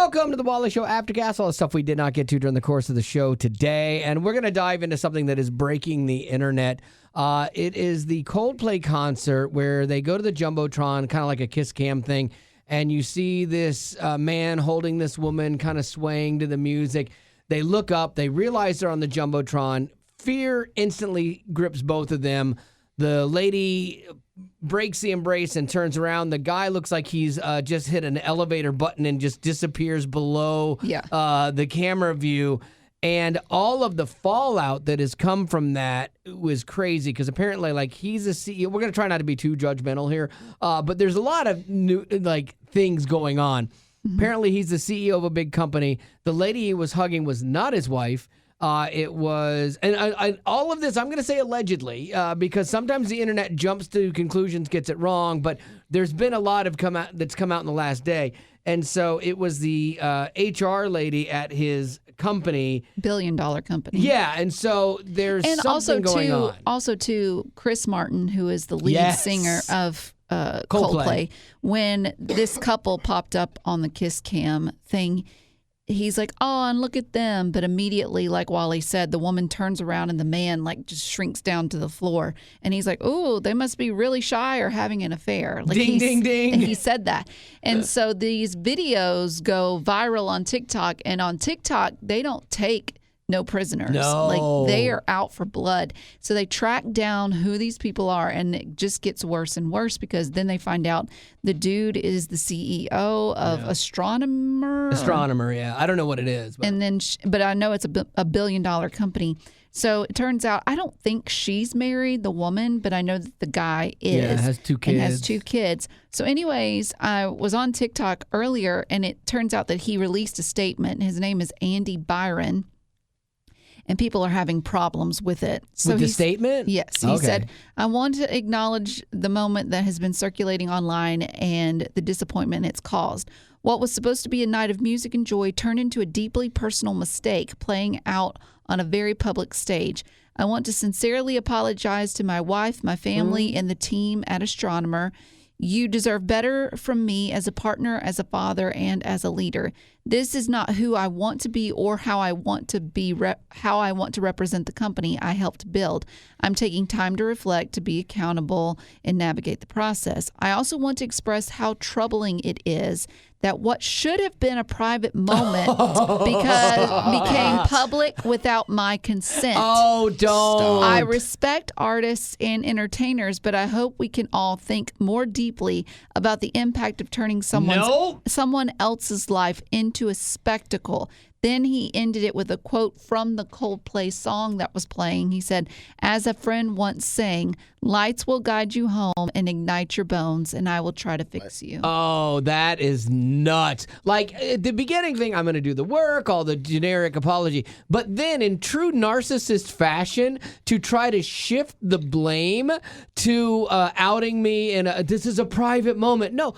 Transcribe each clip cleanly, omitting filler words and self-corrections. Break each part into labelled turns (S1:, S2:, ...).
S1: Welcome to the Wally Show Aftercast. All the stuff we did not get to during the course of the show today. And we're going to dive into something that is breaking the internet. It is the Coldplay concert where they go to the Jumbotron, kind of like a kiss cam thing. And you see this man holding this woman kind of swaying to the music. They look up. They realize they're on the Jumbotron. Fear instantly grips both of them. The lady breaks the embrace and turns around. The guy looks like he's just hit an elevator button and just disappears below the camera view. And all of the fallout that has come from that was crazy because apparently, like, he's a CEO. We're going to try not to be too judgmental here, but there's a lot of new, like, things going on. Mm-hmm. Apparently, he's the CEO of a big company. The lady he was hugging was not his wife. It was, and I, all of this, I'm going to say allegedly, because sometimes the internet jumps to conclusions, gets it wrong, but there's been a lot of that's come out in the last day. And so it was the HR lady at his company. $1 billion company. Yeah, and so there's something going on.
S2: Also, too, Chris Martin, who is the lead singer of Coldplay, when this couple popped up on the Kiss Cam thing, he's like, oh, and look at them. But immediately, like Wally said, the woman turns around and the man like just shrinks down to the floor. And he's like, oh, they must be really shy or having an affair. Like,
S1: ding, ding, ding.
S2: And he said that. And so these videos go viral on TikTok. And on TikTok, they don't take no prisoners.
S1: No.
S2: Like, they are out for blood. So they track down who these people are, and it just gets worse and worse because then they find out the dude is the CEO of Astronomer,
S1: yeah. I don't know what it is. But.
S2: And then, but I know it's a $1 billion company. So it turns out, I don't think she's married, the woman, but I know that the guy is.
S1: Yeah, has 2 kids.
S2: And has 2 kids. So anyways, I was on TikTok earlier, and it turns out that he released a statement. His name is Andy Byron. And people are having problems with it. So
S1: with the statement?
S2: Yes. He said, I want to acknowledge the moment that has been circulating online and the disappointment it's caused. What was supposed to be a night of music and joy turned into a deeply personal mistake playing out on a very public stage. I want to sincerely apologize to my wife, my family, and the team at Astronomer. You deserve better from me as a partner, as a father, and as a leader. This is not who I want to be or how I want to be, how I want to represent the company I helped build. I'm taking time to reflect, to be accountable, and navigate the process. I also want to express how troubling it is that what should have been a private moment became public without my consent.
S1: Oh, don't.
S2: I respect artists and entertainers, but I hope we can all think more deeply about the impact of turning someone else's life into a spectacle. Then he ended it with a quote from the Coldplay song that was playing. He said, as a friend once sang, lights will guide you home and ignite your bones, and I will try to fix you.
S1: Oh, that is nuts. Like, at the beginning thing, I'm going to do the work, all the generic apology. But then in true narcissist fashion, to try to shift the blame to outing me and this is a private moment. No,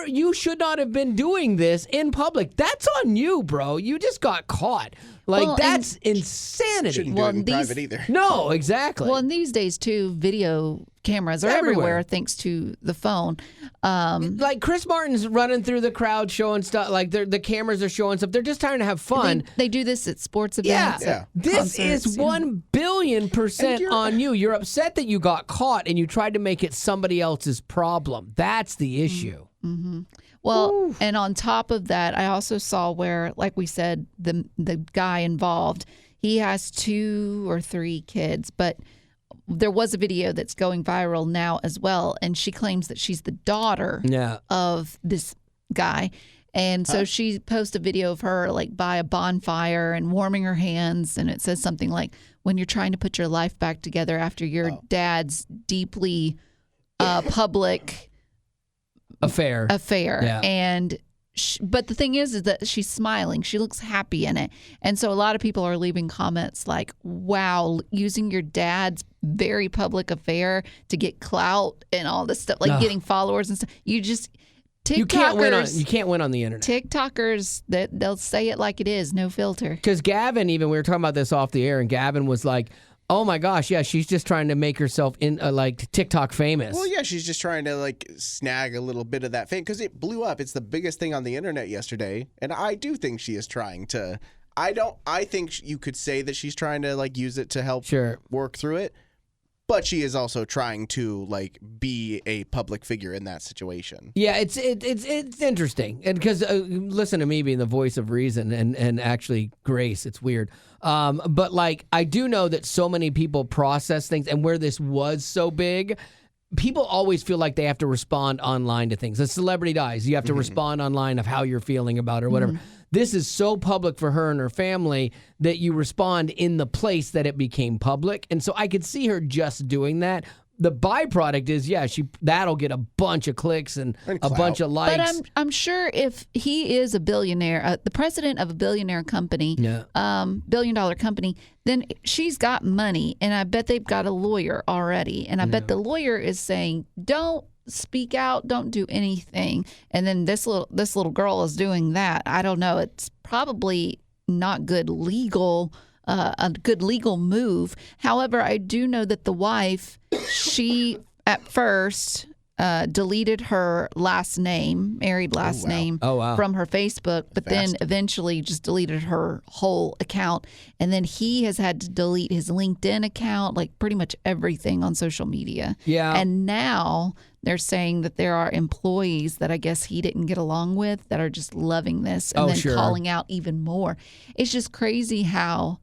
S1: you should not have been doing this in public. That's on you, bro. You just got caught. Like, that's insanity.
S3: Shouldn't do it in private either.
S1: No, exactly.
S2: Well, and these days, too, video cameras are everywhere thanks to the phone.
S1: Like, Chris Martin's running through the crowd showing stuff. Like, the cameras are showing stuff. They're just trying to have fun.
S2: They do this at sports events.
S1: Yeah. This is 1 billion% on you. You're upset that you got caught and you tried to make it somebody else's problem. That's the issue.
S2: Mm-hmm. Well, and on top of that, I also saw where, like we said, the guy involved, he has 2 or 3 kids, but there was a video that's going viral now as well, and she claims that she's the daughter of this guy. And so she posts a video of her like by a bonfire and warming her hands, and it says something like, when you're trying to put your life back together after your dad's deeply public affair.
S1: Yeah.
S2: And but the thing is that she's smiling. She looks happy in it. And so a lot of people are leaving comments like, wow, using your dad's very public affair to get clout and all this stuff, like getting followers and stuff. You can't win on the internet. TikTokers, they'll say it like it is, no filter.
S1: Because Gavin, even, we were talking about this off the air, and Gavin was like, Oh my gosh, yeah, she's just trying to make herself in like TikTok famous.
S3: Well, yeah, she's just trying to like snag a little bit of that fame because it blew up. It's the biggest thing on the internet yesterday, and I do think she is trying to. I think you could say that she's trying to like use it to help work through it, but she is also trying to like be a public figure in that situation.
S1: Yeah, it's interesting, and because listen to me being the voice of reason and actually grace, it's weird. But like I do know that so many people process things, and where this was so big, people always feel like they have to respond online to things. A celebrity dies, you have to respond online of how you're feeling about it or whatever. This is so public for her and her family that you respond in the place that it became public. And so I could see her just doing that. The byproduct is, that'll get a bunch of clicks and a bunch of likes.
S2: But I'm sure if he is a billionaire, the president of a billionaire company, $1 billion company, then she's got money, and I bet they've got a lawyer already. And I bet the lawyer is saying, don't speak out, don't do anything. And then this little girl is doing that. I don't know. It's probably not good legal. A good legal move. However, I do know that the wife, she at first deleted her last name, married last name, from her Facebook, but then eventually just deleted her whole account. And then he has had to delete his LinkedIn account, like pretty much everything on social media.
S1: Yeah.
S2: And now they're saying that there are employees that I guess he didn't get along with that are just loving this and then calling out even more. It's just crazy how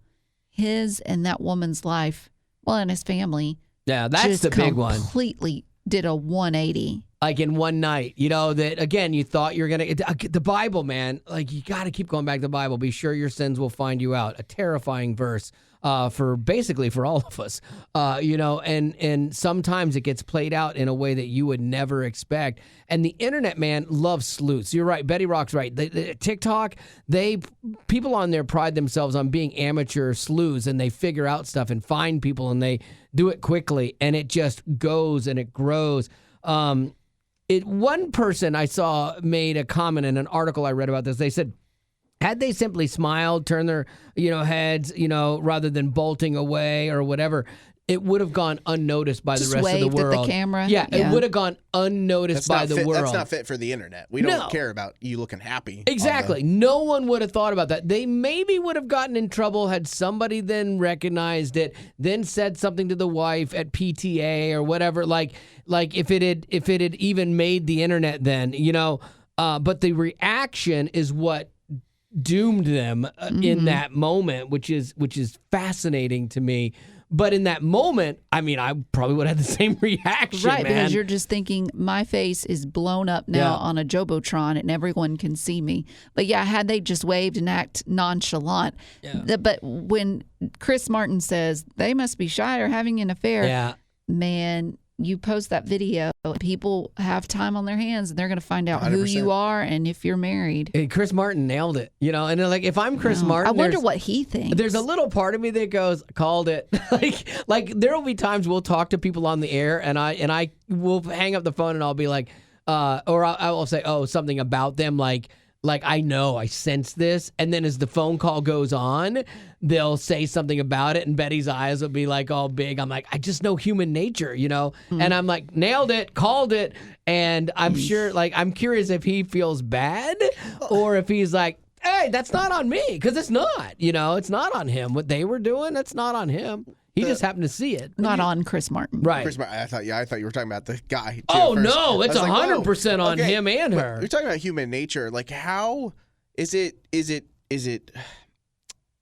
S2: his and that woman's life, and his family,
S1: that's the big one.
S2: Completely did a 180.
S1: Like in one night, that again, you thought you're going to, the Bible, man, like you got to keep going back to the Bible. Be sure your sins will find you out. A terrifying verse for all of us, and sometimes it gets played out in a way that you would never expect. And the internet, man, loves sleuths. You're right. Betty Rock's right. The TikTok, people on there pride themselves on being amateur sleuths, and they figure out stuff and find people, and they do it quickly, and it just goes and it grows. One person I saw made a comment in an article I read about this. They said, had they simply smiled, turned their, heads, rather than bolting away or whatever, it would have gone unnoticed by
S2: just
S1: the rest of the world.
S2: At the camera.
S1: Yeah, it would have gone unnoticed by the world.
S3: That's not fit for the internet. We don't care about you looking happy.
S1: Exactly. No one would have thought about that. They maybe would have gotten in trouble had somebody then recognized it, then said something to the wife at PTA or whatever. Like if it had even made the internet then, But the reaction is what doomed them in that moment, which is fascinating to me. But in that moment, I mean, I probably would have had the same reaction,
S2: right?
S1: Man.
S2: Because you're just thinking, my face is blown up now on a Jumbotron, and everyone can see me. But yeah, had they just waved and act nonchalant. But when Chris Martin says they must be shy or having an affair, man, you post that video, people have time on their hands, and they're going to find out 100%. Who you are and if you're married.
S1: And Chris Martin nailed it, and like if I'm Chris Martin,
S2: I wonder what he thinks.
S1: There's a little part of me that goes, called it. like there will be times we'll talk to people on the air, and I will hang up the phone, and I'll be like, or I will say, something about them, like I know, I sense this. And then as the phone call goes on, they'll say something about it, and Betty's eyes will be like all big. I'm like, I just know human nature, And I'm like, nailed it, called it. And I'm sure, I'm curious if he feels bad or if he's like, hey, that's not on me, because it's not, it's not on him. What they were doing, that's not on him. He just happened to see it.
S2: Not on Chris Martin.
S1: Right.
S3: Chris Martin, I thought you were talking about the guy.
S1: Oh, no, it's 100% on him and her.
S3: You're talking about human nature. Like, how is it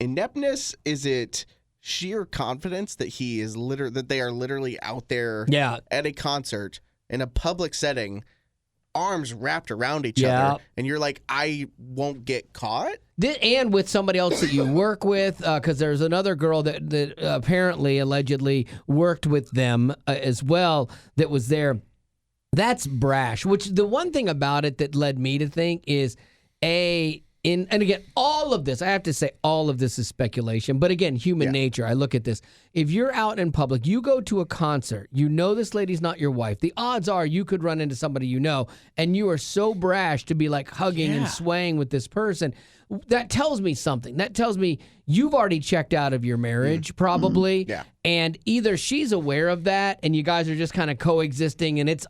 S3: ineptness? Is it sheer confidence that that they are literally out there at a concert in a public setting, arms wrapped around each other, and you're like, I won't get caught?
S1: And with somebody else that you work with, because there's another girl that allegedly worked with them as well that was there. That's brash, which the one thing about it that led me to think is, and again, all of this, I have to say, all of this is speculation. But again, human nature. I look at this. If you're out in public, you go to a concert, you know this lady's not your wife. The odds are you could run into somebody you know, and you are so brash to be like hugging and swaying with this person. That tells me something. That tells me you've already checked out of your marriage, probably.
S3: Yeah.
S1: And either she's aware of that, and you guys are just kind of coexisting, and it's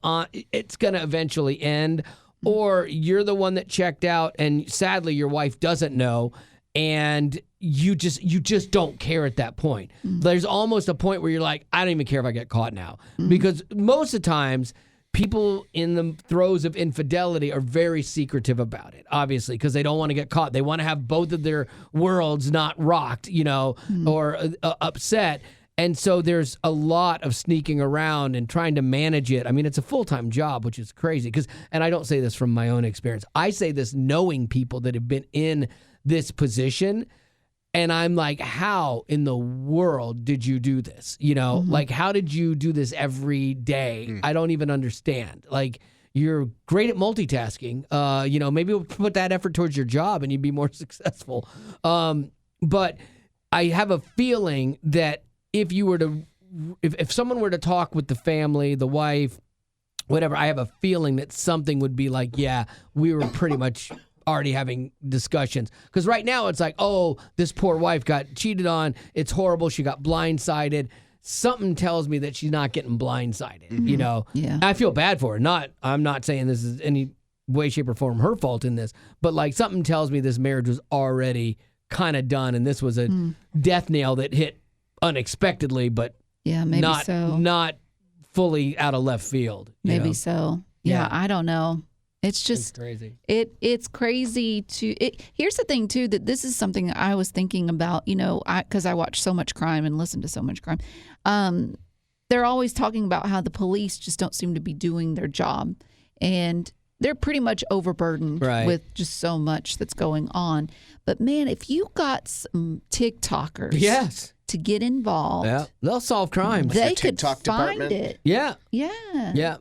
S1: going to eventually end, or you're the one that checked out, and sadly your wife doesn't know, and you just don't care at that point. There's almost a point where you're like, I don't even care if I get caught now, because most of the times people in the throes of infidelity are very secretive about it, obviously, because they don't want to get caught. They want to have both of their worlds not rocked, or upset. And so there's a lot of sneaking around and trying to manage it. I mean, it's a full-time job, which is crazy. And I don't say this from my own experience. I say this knowing people that have been in this position. And I'm like, how in the world did you do this? Like, how did you do this every day? I don't even understand. Like, you're great at multitasking. Maybe we'll put that effort towards your job and you'd be more successful. But I have a feeling that if someone were to talk with the family, the wife, whatever, I have a feeling that something would be like, yeah, we were pretty much already having discussions. Because right now it's like, oh, this poor wife got cheated on. It's horrible. She got blindsided. Something tells me that she's not getting blindsided,
S2: Yeah.
S1: I feel bad for her. I'm not saying this is any way, shape, or form her fault in this, but like something tells me this marriage was already kind of done, and this was a death nail that hit unexpectedly, but
S2: maybe
S1: not fully out of left field.
S2: Maybe so. Yeah,
S1: Yeah.
S2: I don't know. It's just
S1: crazy.
S2: It's crazy here's the thing too, that this is something I was thinking about, because I watch so much crime and listen to so much crime. They're always talking about how the police just don't seem to be doing their job, and they're pretty much overburdened with just so much that's going on. But man, if you got some TikTokers to get involved,
S1: they'll solve crimes.
S2: They could
S3: TikTok
S2: find
S3: department?
S2: it.
S1: Yeah.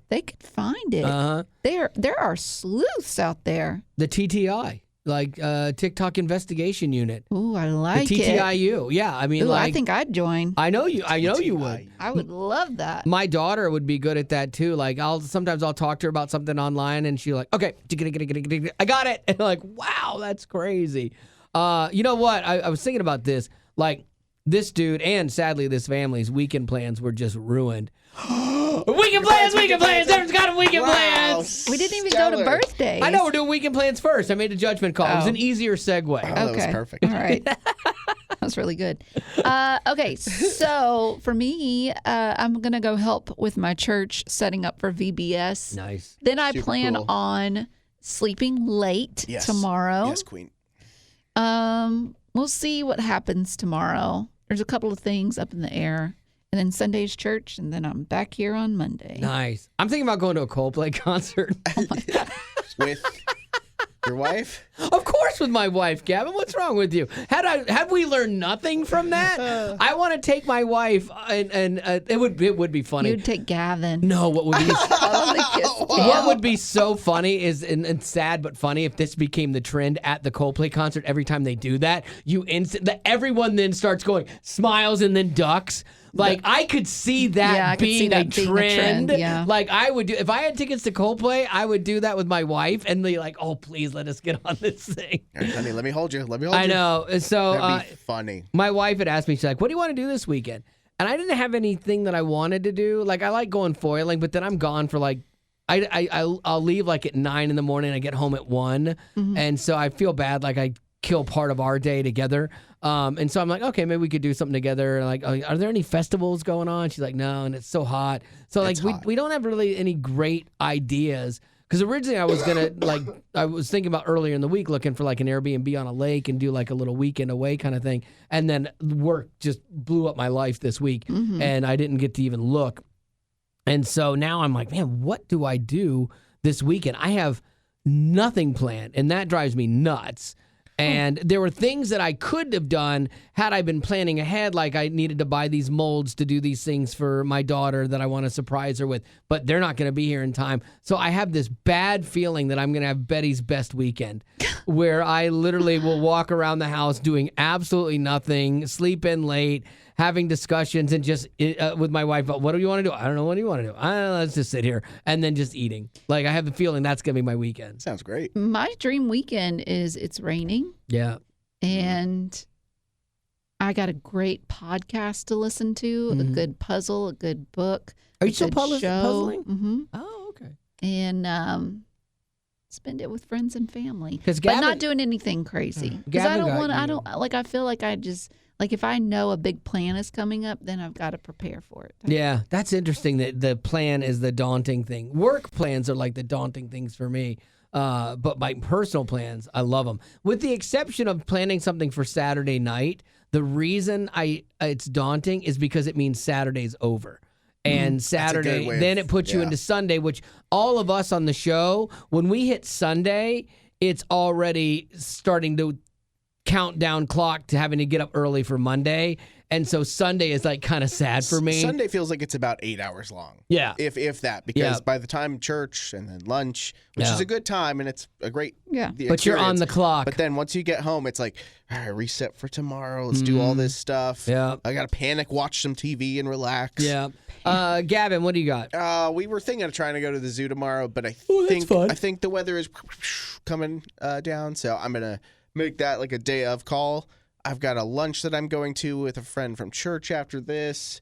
S2: They could find it.
S1: Uh-huh.
S2: There are sleuths out there.
S1: The TTI, like TikTok Investigation Unit.
S2: Ooh, I like
S1: the
S2: it.
S1: TTIU. Yeah, I mean,
S2: Ooh, I think I'd join.
S1: I know you would.
S2: I would love that.
S1: My daughter would be good at that too. Like sometimes I'll talk to her about something online, and she's like, "Okay, I got it." And I'm like, "Wow, that's crazy." You know what? I was thinking about this. Like, this dude and sadly this family's weekend plans were just ruined. Weekend plans. Everyone's got a weekend plans.
S2: We didn't even go to birthdays.
S1: I know, we're doing weekend plans first. I made a judgment call. It was an easier segue.
S3: Oh, that was perfect.
S2: All right. That was really good. Okay, so for me, I'm going to go help with my church setting up for VBS.
S1: Nice.
S2: Then I
S3: Super
S2: plan
S3: cool.
S2: on sleeping late tomorrow.
S3: Yes, Queen.
S2: We'll see what happens tomorrow. There's a couple of things up in the air. And then Sunday's church, and then I'm back here on Monday.
S1: Nice. I'm thinking about going to a Coldplay concert.
S2: Oh my God.
S3: With your wife?
S1: Of course, with my wife, Gavin. What's wrong with you? Have we learned nothing from that? I want to take my wife, and it would be funny.
S2: You'd take Gavin.
S1: No, what would be
S2: What
S1: what would be so funny is and sad but funny if this became the trend at the Coldplay concert. Every time they do that, everyone then starts going smiles and then ducks. Like, I could see that being a trend.
S2: Yeah.
S1: Like, I would do, if I had tickets to Coldplay, I would do that with my wife and be like, oh, please let us get on this thing.
S3: Honey, let me hold you.
S1: I know. So,
S3: That'd be funny.
S1: my wife had asked me, she's like, what do you want to do this weekend? And I didn't have anything that I wanted to do. Like, I like going foiling, but then I'm gone for like, I'll leave like at 9 in the morning. I get home at 1.
S2: Mm-hmm.
S1: And so I feel bad. Like, I kill part of our day together. And so I'm like, okay, maybe we could do something together. Like, are there any festivals going on? She's like, no, and it's so hot. So like, we don't have really any great ideas. Because originally I was I was thinking about earlier in the week looking for like an Airbnb on a lake and do like a little weekend away kind of thing. And then work just blew up my life this week, and I didn't get to even look. And so now I'm like, man, what do I do this weekend? I have nothing planned, and that drives me nuts. And there were things that I could have done had I been planning ahead, like I needed to buy these molds to do these things for my daughter that I want to surprise her with, but they're not going to be here in time. So I have this bad feeling that I'm going to have Betty's best weekend where I literally will walk around the house doing absolutely nothing, sleep in late, having discussions, and just with my wife, what do you want to do? I don't know. What do you want to do? I don't know. Let's just sit here. And then just eating. Like, I have the feeling that's going to be my weekend.
S3: Sounds great.
S2: My dream weekend is it's raining.
S1: Yeah.
S2: And I got a great podcast to listen to, a good puzzle, a good book.
S1: Are you still puzzling?
S2: Mm-hmm.
S1: Oh, okay.
S2: And spend it with friends and family.
S1: But
S2: not doing anything crazy. Because I feel like I just... Like, if I know a big plan is coming up, then I've got to prepare for it.
S1: Yeah, that's interesting that the plan is the daunting thing. Work plans are like the daunting things for me. But my personal plans, I love them. With the exception of planning something for Saturday night, the reason it's daunting is because it means Saturday's over. And Saturday, then it puts you into Sunday, which all of us on the show, when we hit Sunday, it's already starting to countdown clock to having to get up early for Monday. And so Sunday is like kind of sad for me.
S3: Sunday feels like it's about 8 hours long.
S1: Yeah.
S3: If that, because by the time church and then lunch, which is a good time and it's a great
S1: but you're on the clock.
S3: But then once you get home, it's like, all right, reset for tomorrow. Let's do all this stuff.
S1: Yeah.
S3: I got to panic, watch some TV and relax.
S1: Yeah. Gavin, what do you got?
S3: We were thinking of trying to go to the zoo tomorrow, but I think the weather is coming down, so I'm going to make that like a day of call. I've got a lunch that I'm going to with a friend from church after this,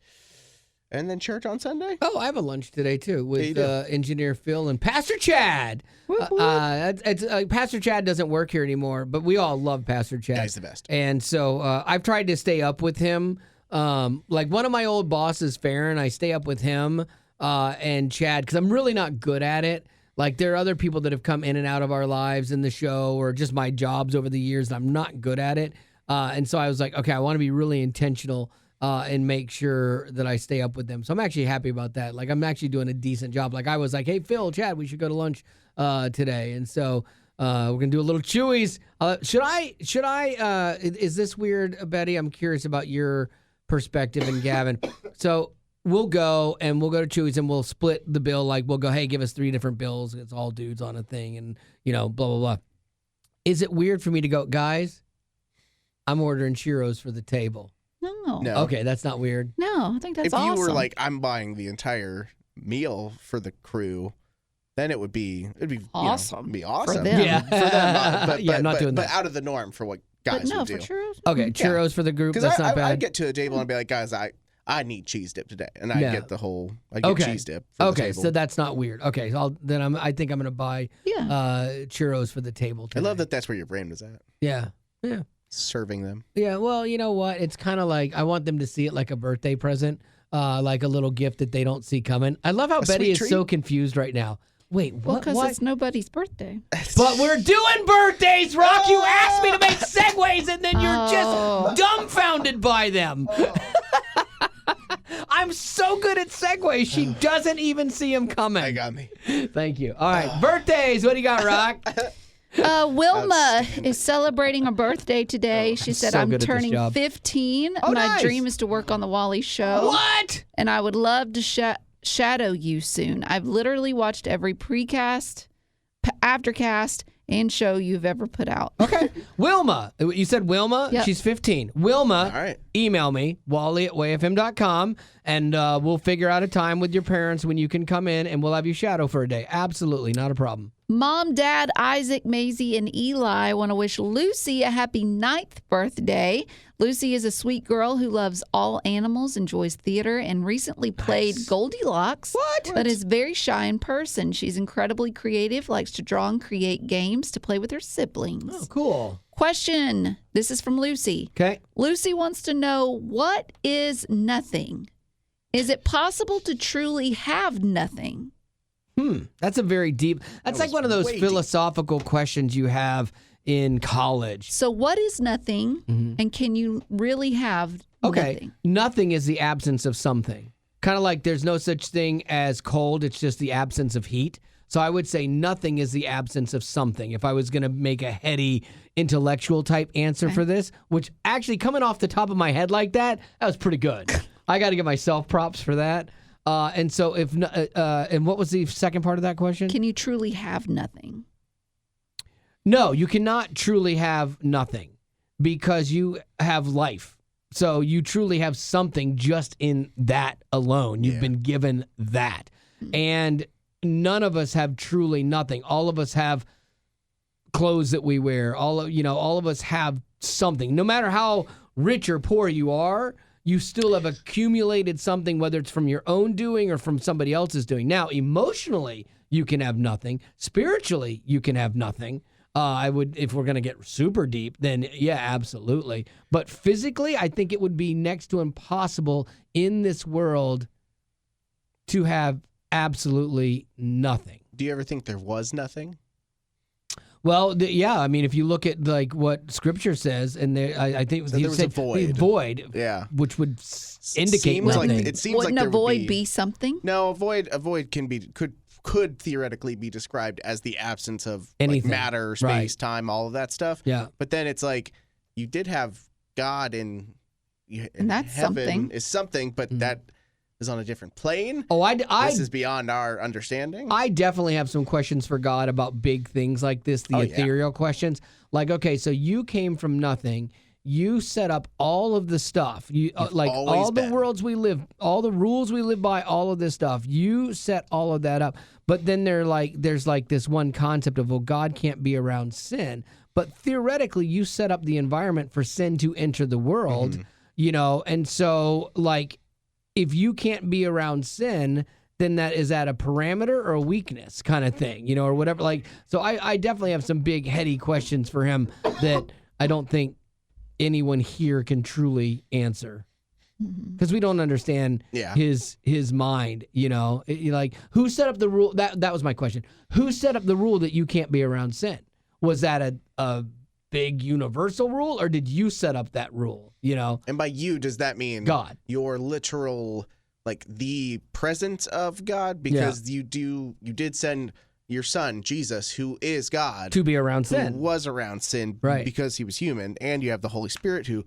S3: and then church on Sunday.
S1: Oh, I have a lunch today too with Engineer Phil and Pastor Chad. Pastor Chad doesn't work here anymore, but we all love Pastor Chad.
S3: He's the best.
S1: And so I've tried to stay up with him. Like one of my old bosses, Farron, I stay up with him and Chad because I'm really not good at it. Like, there are other people that have come in and out of our lives in the show or just my jobs over the years, and I'm not good at it. And so I was like, okay, I want to be really intentional and make sure that I stay up with them. So I'm actually happy about that. Like, I'm actually doing a decent job. Like, I was like, hey, Phil, Chad, we should go to lunch today. And so we're going to do a little Chewy's. Should I, is this weird, Betty? I'm curious about your perspective and Gavin. So we'll go to Chewy's and we'll split the bill. Like, we'll go, hey, give us 3 different bills. It's all dudes on a thing and, blah, blah, blah. Is it weird for me to go, guys, I'm ordering churros for the table?
S2: No.
S1: Okay, that's not weird.
S2: No, I think that's awesome.
S3: If you were like, I'm buying the entire meal for the crew, then it'd be
S2: awesome.
S3: It'd be awesome.
S2: For them.
S1: Yeah.
S3: For them.
S1: I'm not doing that.
S3: But out of the norm for what guys would do.
S2: For churros?
S1: Okay, churros for the group. That's not bad.
S3: I'd get to a table and be like, guys, I need cheese dip today, and I get the whole. I get cheese dip. For the table.
S1: So that's not weird. Okay, so I think I'm gonna buy churros for the table today.
S3: I love that. That's where your brain was at.
S1: Yeah.
S3: Serving them.
S1: Yeah. Well, you know what? It's kind of like I want them to see it like a birthday present, like a little gift that they don't see coming. I love how Betty is so confused right now. Wait, what?
S2: Well, because it's nobody's birthday.
S1: But we're doing birthdays, Rock. You asked me to make segues, and then you're just dumbfounded by them. I'm so good at segues. She doesn't even see him coming.
S3: I got me.
S1: Thank you. All right, birthdays. What do you got, Rock?
S2: Wilma is celebrating her birthday today. She said, I'm turning 15. My dream is to work on the Wally show.
S1: What?
S2: And I would love to shadow you soon. I've literally watched every precast, aftercast, and show you've ever put out.
S1: Okay. Wilma. You said Wilma?
S2: Yep.
S1: She's 15. Wilma,
S3: all right.
S1: Email me, wally@wayfm.com, and we'll figure out a time with your parents when you can come in, and we'll have you shadow for a day. Absolutely. Not a problem.
S2: Mom, Dad, Isaac, Maisie, and Eli want to wish Lucy a happy 9th birthday. Lucy is a sweet girl who loves all animals, enjoys theater, and recently played Goldilocks. But is very shy in person. She's incredibly creative, likes to draw and create games to play with her siblings.
S1: Oh, cool.
S2: Question. This is from Lucy.
S1: Okay.
S2: Lucy wants to know, what is nothing? Is it possible to truly have nothing?
S1: That's a very deep. That's like one of those philosophical questions you have in college.
S2: So what is nothing, and can you really have nothing?
S1: Nothing is the absence of something. Kind of like there's no such thing as cold. It's just the absence of heat. So I would say nothing is the absence of something. If I was going to make a heady intellectual type answer for this, which actually coming off the top of my head like that was pretty good. I got to give myself props for that. And so and what was the second part of that question?
S2: Can you truly have nothing?
S1: No, you cannot truly have nothing because you have life. So you truly have something just in that alone. You've been given that. And none of us have truly nothing. All of us have clothes that we wear. All of us have something. No matter how rich or poor you are, you still have accumulated something, whether it's from your own doing or from somebody else's doing. Now, emotionally, you can have nothing. Spiritually, you can have nothing. If we're going to get super deep, then yeah, absolutely. But physically, I think it would be next to impossible in this world to have absolutely nothing.
S3: Do you ever think there was nothing?
S1: Well, yeah. I mean, if you look at like what Scripture says, and I think
S3: So there was a void.
S1: Yeah, which would indicate nothing.
S3: It seems
S2: Wouldn't
S3: like
S2: a void be something?
S3: No, a void could theoretically be described as the absence of
S1: anything,
S3: like matter, space, time, all of that stuff.
S1: Yeah.
S3: But then it's like you did have God and
S2: that's
S3: heaven
S2: something.
S3: is something, but that is on a different plane.
S1: Oh,
S3: this is beyond our understanding.
S1: I definitely have some questions for God about big things like this, the ethereal questions. Like, okay, so you came from nothing. You set up all of the stuff. All the worlds we live, all the rules we live by, all of this stuff. You set all of that up. But then there's like this one concept of, well, God can't be around sin. But theoretically, you set up the environment for sin to enter the world, and so like, if you can't be around sin, then is that a parameter or a weakness kind of thing, or whatever. Like, so I definitely have some big heady questions for him that I don't think anyone here can truly answer because we don't understand his mind. Like, who set up the rule? That was my question. Who set up the rule that you can't be around sin? Was that a big universal rule, or did you set up that rule? And
S3: by you, does that mean
S1: God?
S3: Your literal, like the presence of God, because you did send your son Jesus, who is God,
S1: to be around sin,
S3: who was around sin,
S1: right? Because
S3: he was human, and you have the Holy Spirit, who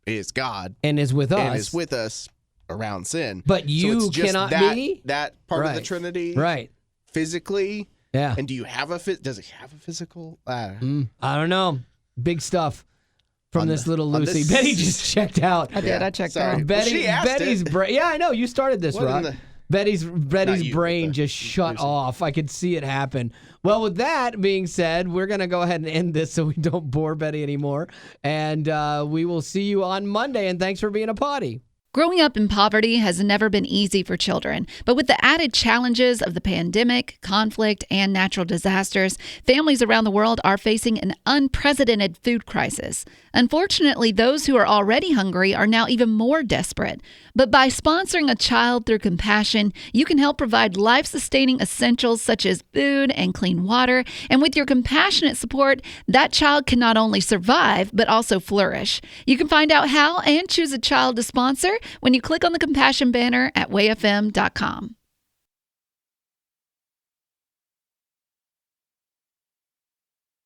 S3: is God
S1: and is with us,
S3: around sin.
S1: But you
S3: so
S1: cannot be
S3: that part of the Trinity,
S1: right?
S3: Physically,
S1: yeah.
S3: And do you have does it have a physical?
S1: I don't know. Big stuff from this little Lucy. Betty just checked out.
S2: I did. I checked out.
S1: Betty's brain. Yeah, I know. You started this, Rock. Betty's brain just shut off. I could see it happen. Well, with that being said, we're going to go ahead and end this so we don't bore Betty anymore. And we will see you on Monday. And thanks for being a potty.
S2: Growing up in poverty has never been easy for children, but with the added challenges of the pandemic, conflict, and natural disasters, families around the world are facing an unprecedented food crisis. Unfortunately, those who are already hungry are now even more desperate. But by sponsoring a child through compassion, you can help provide life-sustaining essentials such as food and clean water. And with your compassionate support, that child can not only survive, but also flourish. You can find out how and choose a child to sponsor when you click on the compassion banner at wayfm.com.